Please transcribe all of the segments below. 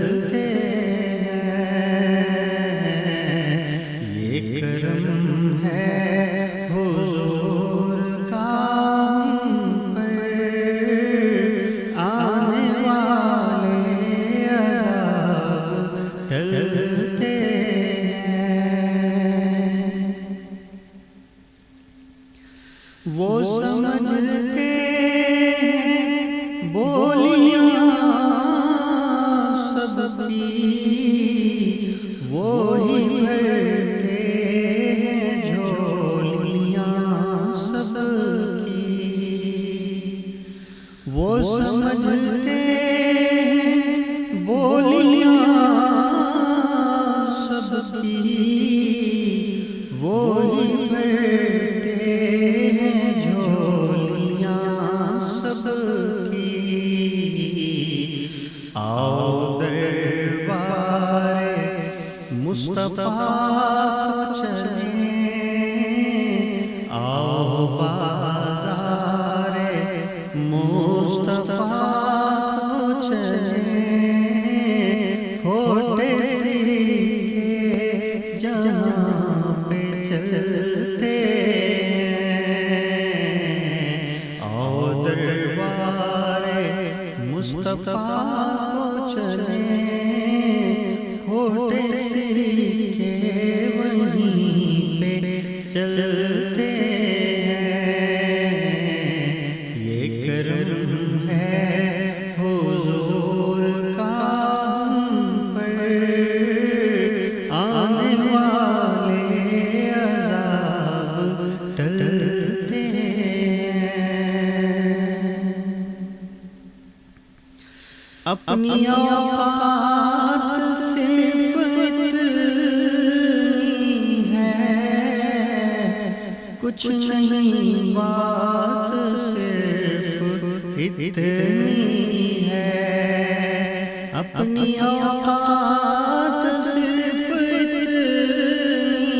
چلتے یہ کرم ہے حضور کا ہم پر، آنے والے عذاب ٹلتے ہیں۔ وہ سمجھتے ہیں بولیاں سب کی، وہی بھرتے ہیں جھولیاں سب کی۔ وہ سمجھتے ہیں بولیاں سب کی، وہی بھرتے ہیں جھولیاں سب کی۔ آؤ دربار مصطفیٰ چلیں، آؤ بازار مصطفیٰ چلیں، کھوٹے سکے جہاں پہ چلتے ہیں۔ آؤ دربار مصطفیٰ کو چلیں، کھوٹے سکے وہیں پہ چلتے ہیں۔ یہ کرم ہے حضور کا ہم پر، آنے والے عذاب ٹلتے ہیں۔ اپنی اوقات صرف اتنی ہے، کچھ نہیں بات صرف اتنی ہے۔ اپنی اوقات صرف اتنی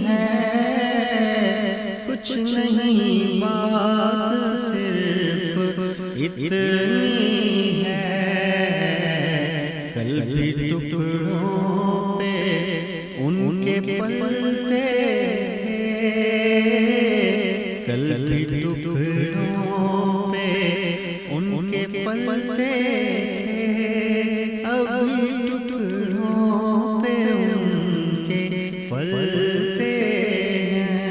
ہے، کچھ نہیں بات صرف اتنی ہے۔ کل بھی ٹکڑوں پہ ان کے پلتے تھے، کل بھی ٹکڑوں پہ ان کے پلتے تھے، ابھی ٹکڑوں پہ ان کے پلتے ہیں۔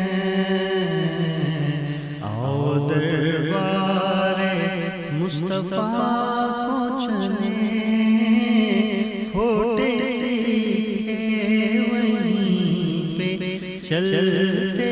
آؤ دربار مصطفیٰ کو چلیں، کھوٹے سکے وہیں پہ چلتے